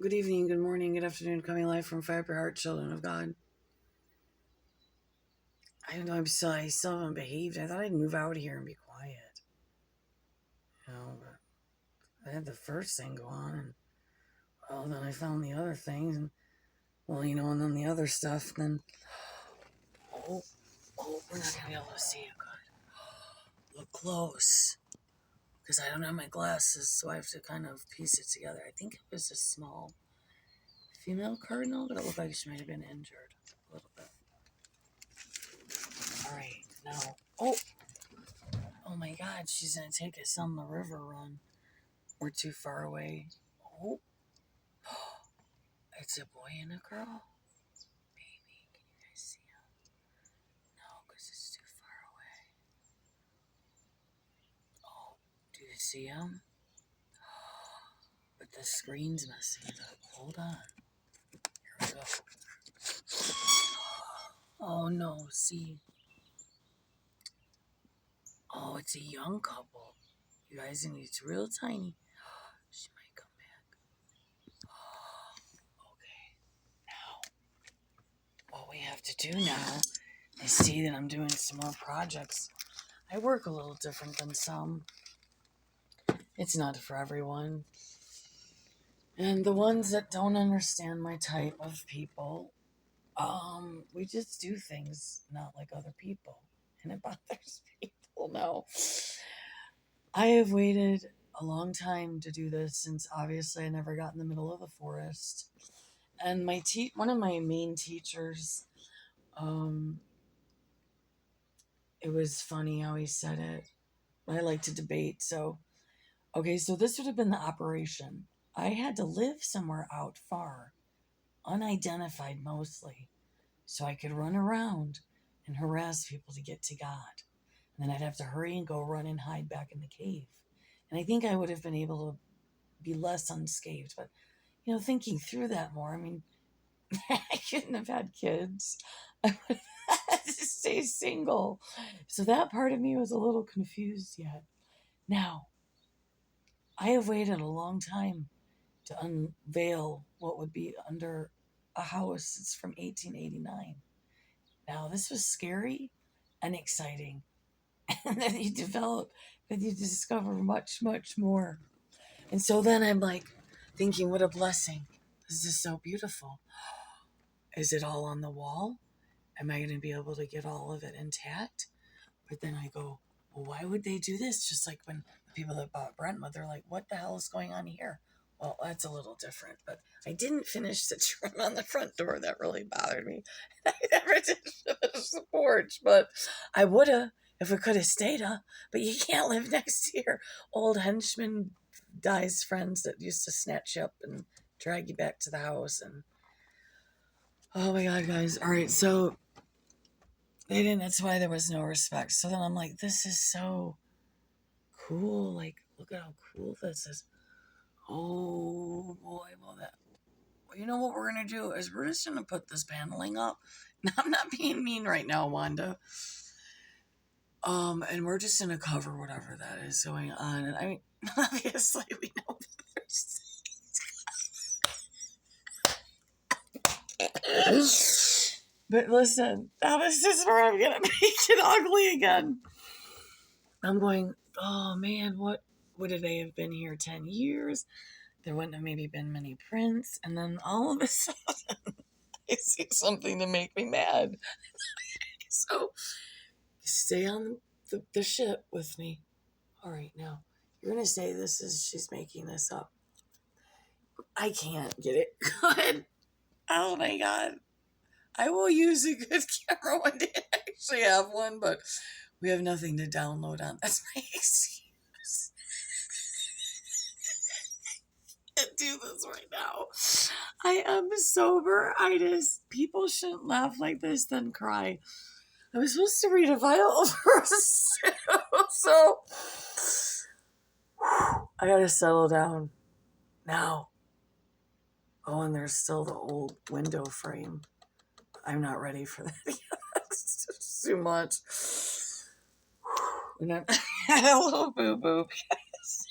Good evening, good morning, good afternoon, coming live from Fire Heart, children of God. I don't know, I still haven't behaved. I thought I'd move out here and be quiet. But I had the first thing go on, and then I found the other things, and and then the other stuff, then we're not gonna be able to see it good. Look close. Because I don't have my glasses, so I have to kind of piece it together. I think it was a small female cardinal, but it looked like she might have been injured a little bit. All right, now, oh my God, she's gonna take us on the river run. We're too far away. Oh, it's a boy and a girl. Baby, can you guys see him? No, because it's too far away. Oh, do you see him? But the screen's messing it up. Hold on. Here we go. Oh no, see. Oh, it's a young couple. You guys, and it's real tiny. She might come back. Okay. Now, what we have to do now is see that I'm doing some more projects. I work a little different than some. It's not for everyone. And the ones that don't understand my type of people, we just do things not like other people. And it bothers people. No. I have waited a long time to do this since obviously I never got in the middle of the forest. And one of my main teachers, it was funny how he said it. I like to debate. So this would have been the operation. I had to live somewhere out far, unidentified mostly, so I could run around and harass people to get to God. And then I'd have to hurry and go run and hide back in the cave. And I think I would have been able to be less unscathed. But, thinking through that more, I mean, I couldn't have had kids. I would have had to stay single. So that part of me was a little confused yet. Now, I have waited a long time to unveil what would be under a house. It's from 1889. Now, this was scary and exciting. And then you discover much, much more. And so then I'm like thinking, what a blessing. This is so beautiful. Is it all on the wall? Am I going to be able to get all of it intact? But then I go, well, why would they do this? Just like when the people that bought Brentwood, they're like, what the hell is going on here? Well, that's a little different, but I didn't finish the trim on the front door. That really bothered me. I never did finish the porch, but I would have if we could have stayed up. But you can't live next to your old henchman guy's friends that used to snatch you up and drag you back to the house. And oh my God, guys. All right, so they didn't. That's why there was no respect. So then I'm like, this is so cool. Like, look at how cool this is. Oh boy, well, you know what we're gonna do is we're just gonna put this paneling up. I'm not being mean right now, Wanda. And we're just gonna cover whatever that is going on. And I mean, obviously we know that there's. But listen, now this is where I'm gonna make it ugly again. I'm going, oh man, what would they have been here 10 years? There wouldn't have maybe been many prints. And then all of a sudden, I see something to make me mad. So stay on the ship with me. All right, now you're going to say she's making this up. I can't get it good. Oh my God. I will use a good camera one day. I actually have one, but we have nothing to download on. That's my excuse. Do this right now. I am sober. People shouldn't laugh like this, then cry. I was supposed to read a Bible verse, so I gotta settle down now. Oh, and there's still the old window frame. I'm not ready for that yet. It's just too much. And then I had a little boo-boo, guys.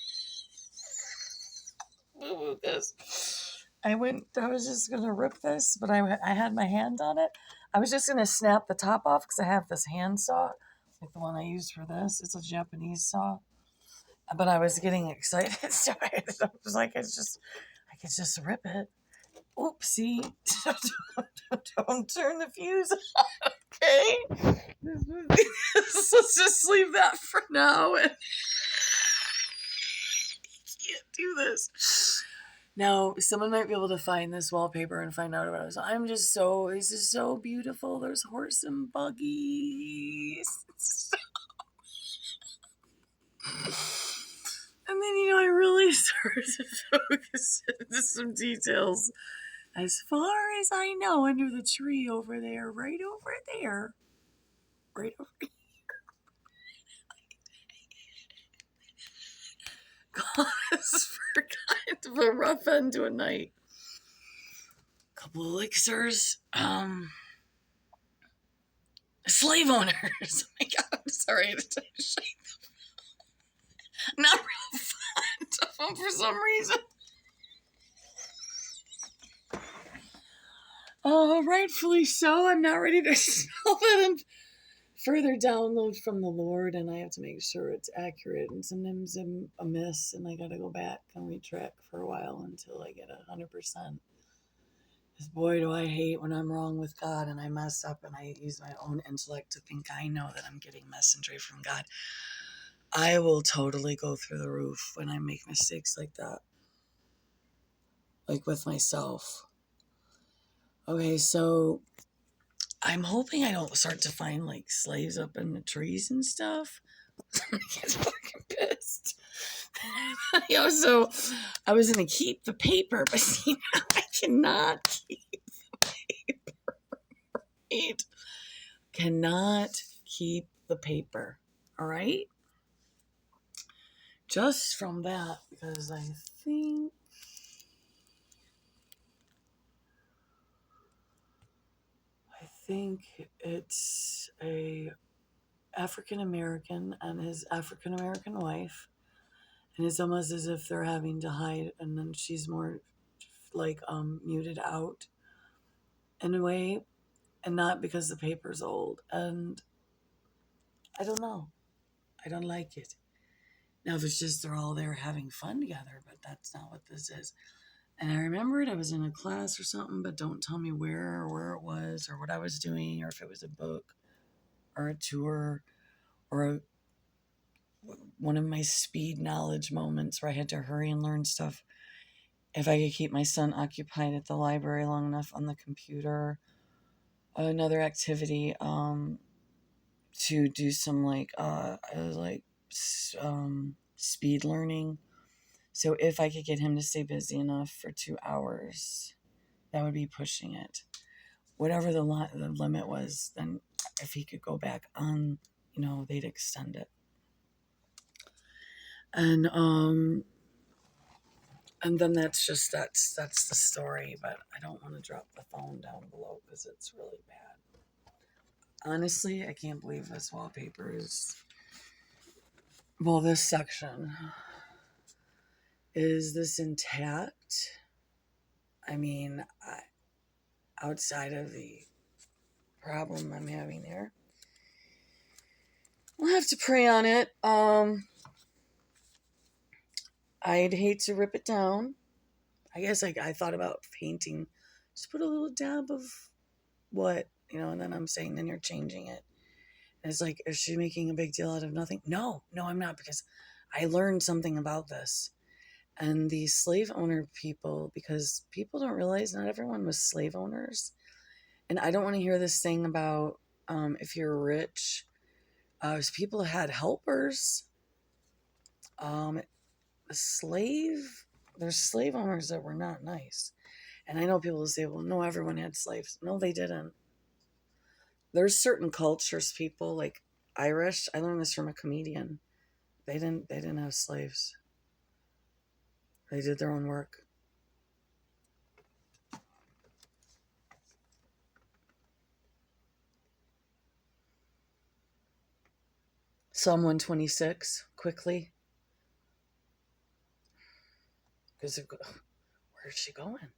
Boo-boo this. I was just going to rip this, but I had my hand on it. I was just going to snap the top off because I have this hand saw, like the one I used for this. It's a Japanese saw. But I was getting excited, so I was like, I could just rip it. Oopsie. Don't turn the fuse on, okay? Let's just leave that for now. And can't do this. Now, someone might be able to find this wallpaper and find out about it. This is so beautiful. There's horse and buggies. And then, I really started to focus into some details. As far as I know, under the tree over there, right over there, right over here, cause for kind of a rough end to a night. Couple of elixirs, slave owners. Oh my God, sorry to shake them. Not real fond of them for some reason. Rightfully so. I'm not ready to spell that and further download from the Lord, and I have to make sure it's accurate. And sometimes I'm amiss, and I got to go back and retrack for a while until I get 100%. Because boy, do I hate when I'm wrong with God and I mess up and I use my own intellect to think I know that I'm getting messenger from God. I will totally go through the roof when I make mistakes like that. Like with myself. Okay, so I'm hoping I don't start to find like slaves up in the trees and stuff. I get fucking pissed. So I was going to keep the paper, but see, now I cannot keep the paper. Right? Cannot keep the paper. All right? Just from that, because I think it's a African American and his African American wife, and it's almost as if they're having to hide, and then she's more like muted out in a way, and not because the paper's old. And I don't know, I don't like it. Now if it's just they're all there having fun together, but that's not what this is. And I remembered I was in a class or something, but don't tell me where it was or what I was doing, or if it was a book or a tour or one of my speed knowledge moments where I had to hurry and learn stuff. If I could keep my son occupied at the library long enough on the computer, another activity to do some speed learning. So if I could get him to stay busy enough for 2 hours, that would be pushing it. Whatever the limit was, then if he could go back on, they'd extend it. And then that's the story. But I don't want to drop the phone down below because it's really bad. Honestly, I can't believe this wallpaper is. Well, this section is this intact. I mean, outside of the problem I'm having here, we'll have to pray on it. I'd hate to rip it down. I guess I thought about painting. Just put a little dab of what, and then I'm saying, then you're changing it. And it's like, is she making a big deal out of nothing? No, I'm not, because I learned something about this. And the slave owner people, because people don't realize not everyone was slave owners. And I don't want to hear this thing about if you're rich. People had helpers. There's slave owners that were not nice. And I know people will say, well, no, everyone had slaves. No, they didn't. There's certain cultures, people like Irish. I learned this from a comedian. They didn't have slaves. They did their own work. Psalm 126, quickly. Because where's she going?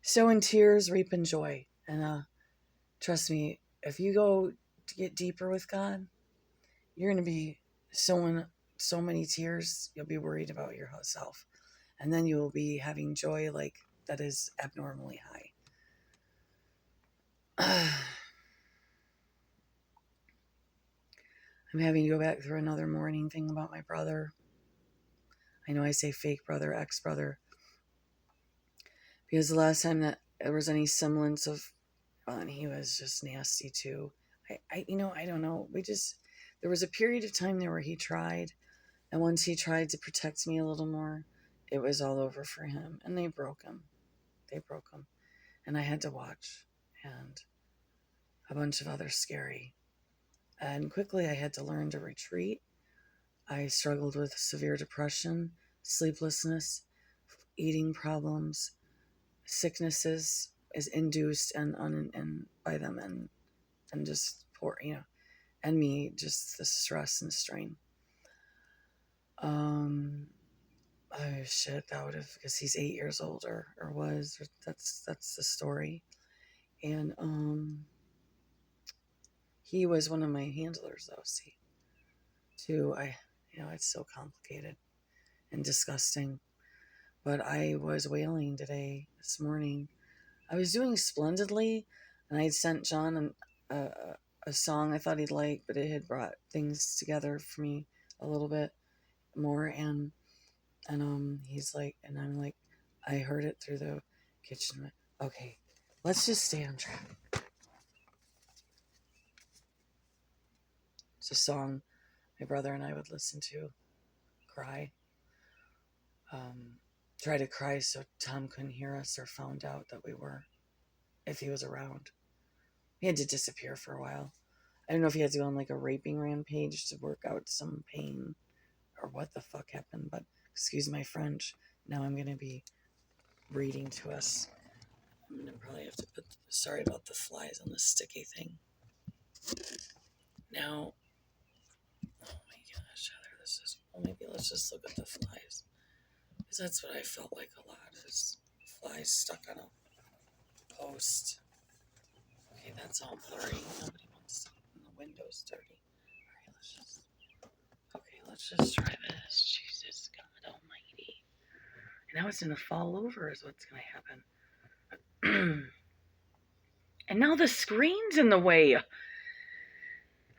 sow in tears, reap in joy. And trust me, if you go to get deeper with God, you're going to be sowing so many tears, you'll be worried about yourself. And then you will be having joy like that is abnormally high. I'm having to go back through another mourning thing about my brother. I know I say fake brother, ex-brother, because the last time that there was any semblance of fun, he was just nasty too. I don't know. There was a period of time there where he tried, and once he tried to protect me a little more, it was all over for him, and they broke him. And I had to watch, and a bunch of other scary. And quickly I had to learn to retreat. I struggled with severe depression, sleeplessness, eating problems, sicknesses is induced and by them, and just poor, and me, just the stress and strain. Oh shit, that would have, because he's 8 years older, or was, or that's the story. And he was one of my handlers though, see, too. It's so complicated and disgusting. But I was wailing this morning. I was doing splendidly, and I had sent John a song I thought he'd like, but it had brought things together for me a little bit more. And he's like, and I'm like, I heard it through the kitchen. Okay, let's just stay on track. It's a song my brother and I would listen to, cry. Try to cry so Tom couldn't hear us or found out that we were, if he was around. He had to disappear for a while. I don't know if he had to go on like a raping rampage to work out some pain or what the fuck happened, but excuse my French. Now I'm going to be reading to us. I'm going to probably have to sorry about the flies on the sticky thing. Now, oh my gosh, Heather, maybe let's just look at the flies. Because that's what I felt like a lot, is flies stuck on a post. Okay, that's all blurry. Nobody wants to, and the window's dirty. Let's just try this. Jesus God almighty. And now it's going to fall over is what's going to happen. And now the screen's in the way. Oh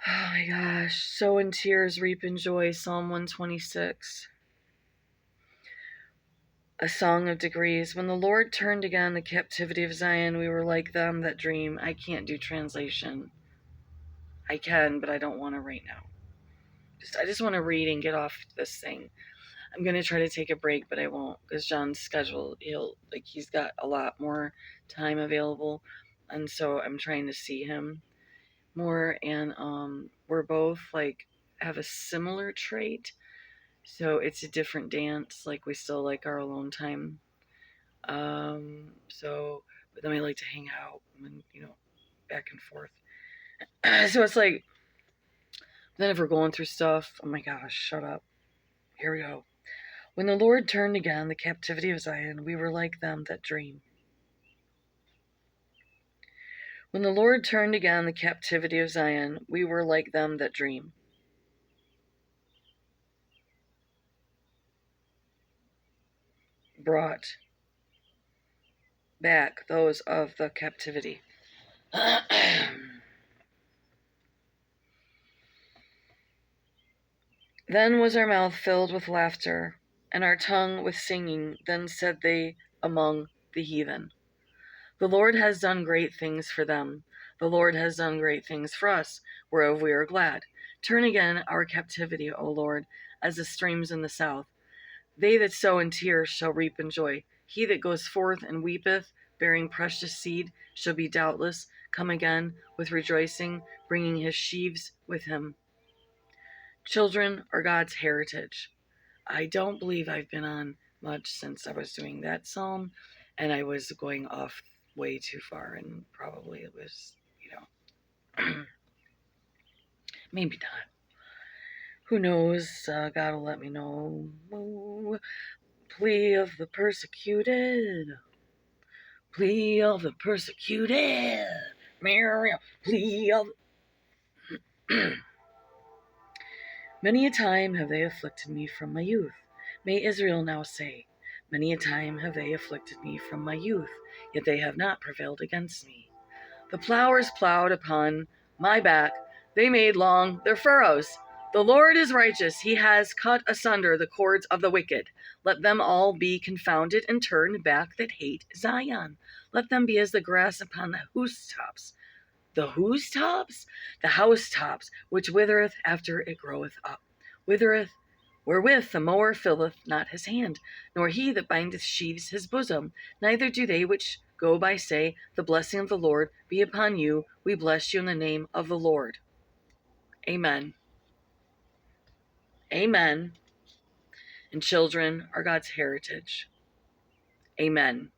my gosh. Sow in tears, reap in joy. Psalm 126. A song of degrees. When the Lord turned again the captivity of Zion, we were like them that dream. I can't do translation. I can, but I don't want to right now. I just want to read and get off this thing. I'm going to try to take a break, but I won't, because John's schedule, he's got a lot more time available. And so I'm trying to see him more. And we're both have a similar trait. So it's a different dance. We still like our alone time. But then I like to hang out and, back and forth. So it's then if we're going through stuff, oh my gosh, shut up. Here we go. When the Lord turned again the captivity of Zion, we were like them that dream. When the Lord turned again the captivity of Zion, we were like them that dream. Brought back those of the captivity. Then was our mouth filled with laughter, and our tongue with singing. Then said they among the heathen, the Lord has done great things for them. The Lord has done great things for us, whereof we are glad. Turn again our captivity, O Lord, as the streams in the south. They that sow in tears shall reap in joy. He that goes forth and weepeth, bearing precious seed, shall be doubtless come again with rejoicing, bringing his sheaves with him. Children are God's heritage. I don't believe I've been on much since I was doing that psalm, and I was going off way too far, and probably it was, maybe not. Who knows? God will let me know. Plea of the persecuted. plea of the persecuted, plea of... Many a time have they afflicted me from my youth. May Israel now say, many a time have they afflicted me from my youth, yet they have not prevailed against me. The plowers plowed upon my back, they made long their furrows. The Lord is righteous, he has cut asunder the cords of the wicked. Let them all be confounded and turned back that hate Zion. Let them be as the grass upon the housetops. The whose tops? The housetops, which withereth after it groweth up. Withereth, wherewith the mower filleth not his hand, nor he that bindeth sheaves his bosom. Neither do they which go by say, the blessing of the Lord be upon you. We bless you in the name of the Lord. Amen. Amen. And children are God's heritage. Amen.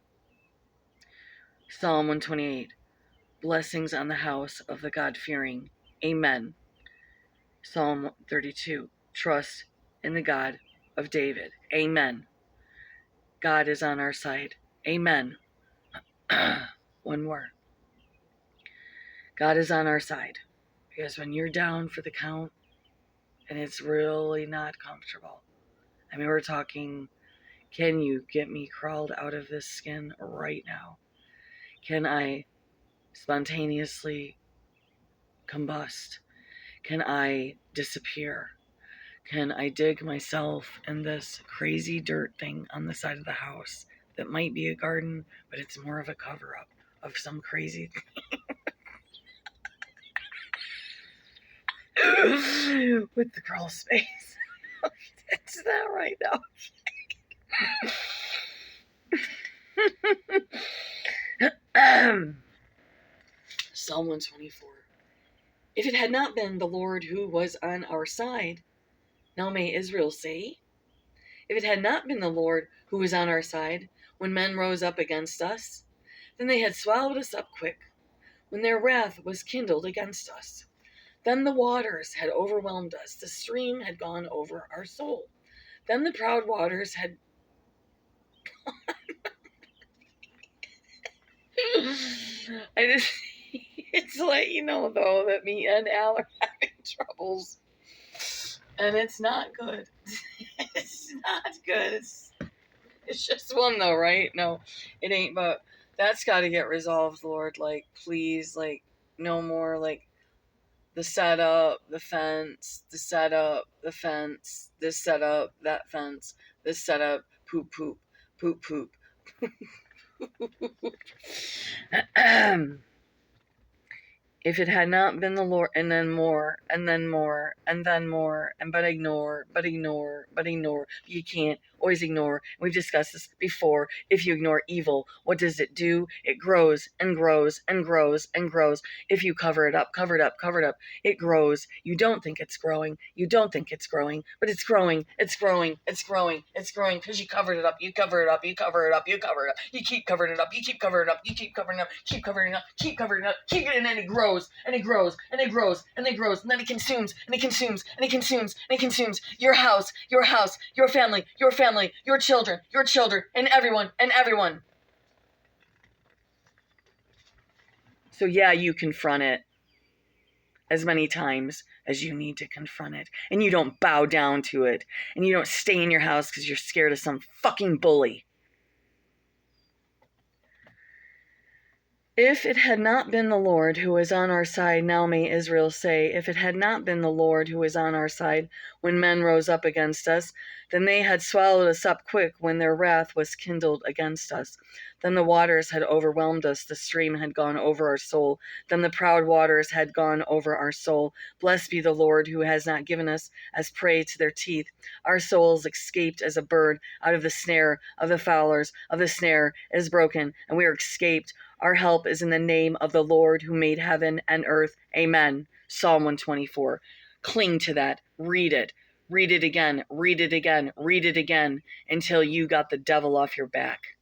Psalm 128. Blessings on the house of the God-fearing. Amen. Psalm 32. Trust in the God of David. Amen. God is on our side. Amen. One more. God is on our side. Because when you're down for the count and it's really not comfortable, I mean, we're talking, can you get me crawled out of this skin right now? Can I spontaneously combust? Can I disappear? Can I dig myself in this crazy dirt thing on the side of the house that might be a garden, but it's more of a cover-up of some crazy thing with the crawl space? It's that right now. Psalm 124. If it had not been the Lord who was on our side, now may Israel say, if it had not been the Lord who was on our side, when men rose up against us, then they had swallowed us up quick, when their wrath was kindled against us. Then the waters had overwhelmed us, the stream had gone over our soul. Then the proud waters had... It's to let you know, though, that me and Al are having troubles. And it's not good. It's not good. It's just one, though, right? No, it ain't, but that's got to get resolved, Lord. Like, please, like, no more, like, the setup, the fence, the setup, the fence, this setup, that fence, this setup, poop, poop, poop, poop. If it had not been the Lord, and then more, and then more, and then more, and but ignore. You can't always ignore. We've discussed this before. If you ignore evil, what does it do? It grows and grows and grows and grows. If you cover it up, it grows. You don't think it's growing. But it's growing, because you covered it up. You keep covering it up. You keep covering it up, and then it grows. And it grows, and then it consumes, your house, your family, your children, and everyone. So yeah, you confront it as many times as you need to confront it, and you don't bow down to it, and you don't stay in your house because you're scared of some fucking bully. If it had not been the Lord who was on our side, now may Israel say, if it had not been the Lord who was on our side, when men rose up against us, then they had swallowed us up quick, when their wrath was kindled against us. Then the waters had overwhelmed us, the stream had gone over our soul. Then the proud waters had gone over our soul. Blessed be the Lord who has not given us as prey to their teeth. Our souls escaped as a bird out of the snare of the fowlers. Of the snare is broken, and we are escaped. Our help is in the name of the Lord who made heaven and earth. Amen. Psalm 124. Cling to that. Read it. Read it again. Read it again. Read it again until you got the devil off your back.